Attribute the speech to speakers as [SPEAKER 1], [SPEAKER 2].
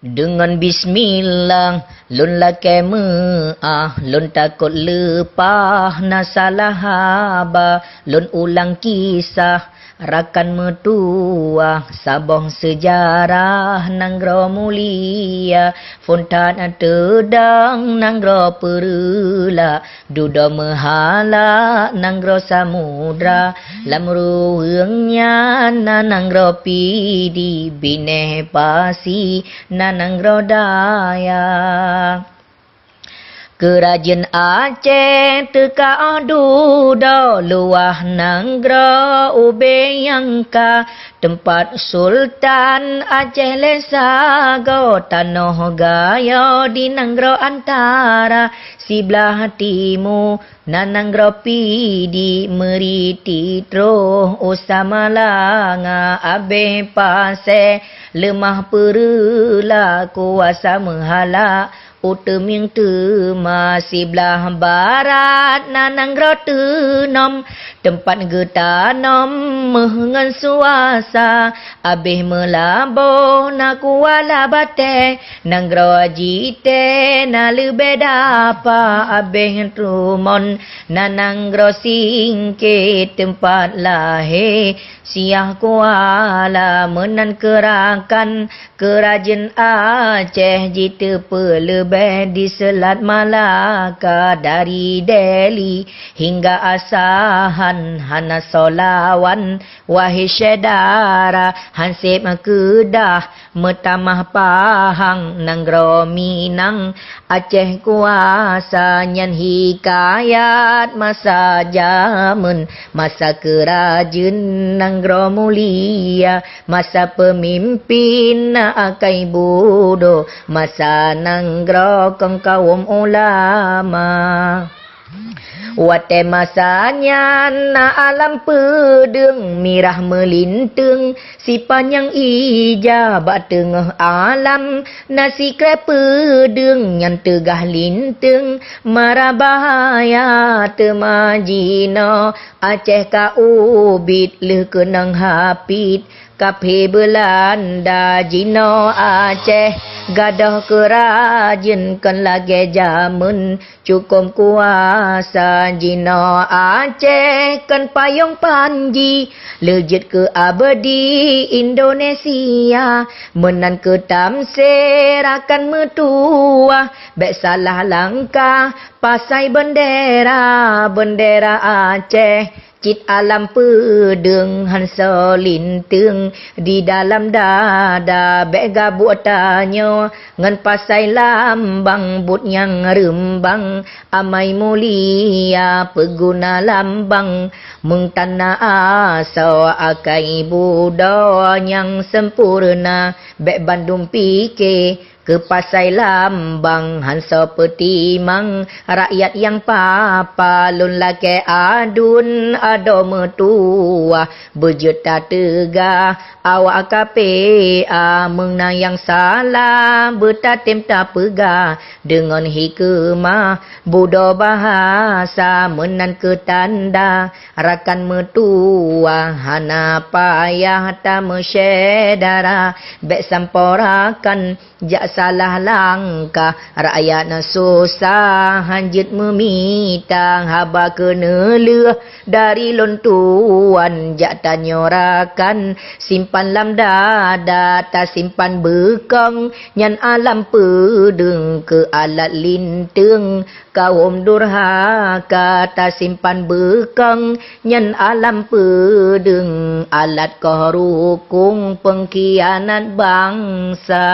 [SPEAKER 1] Dengan bismillah lun lake lun takut lupa nasalah haba lun ulang kisah rakan metua sabong sejarah nanggro mulia fontan tedang nanggro perula duda mehala nanggro samudra lamruhnya nanggro pidi bineh pasi nanggro daya Kerajaan Aceh teka duda luah nanggro ube yangka tempat Sultan Aceh lesago tanoh gayo di nanggro antara sebelah timur nananggro pidi meriti troh usamalanga abe pase lemah perula kuasa menghala uteming tema sebelah barat nananggro tenom tempat getanom mengan suasa abih melabo na kuala bate nanggro jite na lebe dapa abih trumon nananggro singke tempat lahir siah kuala menan kerakan kerajaan Aceh jite pelebih di Selat Malaka dari Delhi hingga Asahan Hana Solawan Wahid Syedara Hansip Kedah Metamah Pahang Nanggro Minang Aceh kuasa nyan hikayat masa zaman masa kerajaan Nanggro mulia masa pemimpin Akai Budo masa Nanggro kong kaum ulama Wate masanya na alam pedeng mirah melintung si panjang ijabah tengah alam nasi kre pedeng yang tegah lintung marah bahaya temajino Aceh ka ubit le kenang hapit Kape Belanda Jino Aceh gadah kerajaan kan lagi jamun cukup kuasa Jino Aceh kan payung panji lejit ke abadi Indonesia menan ke tamsir akan metua bek salah langkah pasai bendera Aceh Cit alam pedeng hansa lintung di dalam dada bega buat tanya ngan pasai lambang but yang rembang amai mulia peguna lambang mengtana asa akai budo yang sempurna bek Bandung pikir ke pasai lambang hansa petimang rakyat yang papa lun lake adun ado metua berjuta tegah awak kape mengna yang salah betatim tak pegah dengan hikmah budo bahasa menan ke tanda rakan metua hana payah tak mesyedara bek samporakan jak salah langkah rakyat na susah hanjit memitang haba kena leh dari lontuan jak tanyorakan simpan lam dada tak simpan bekang nyan alam pedeng ke alat lintung kaum durhaka tak simpan bekang nyan alam pedeng alat korukung pengkhianat bangsa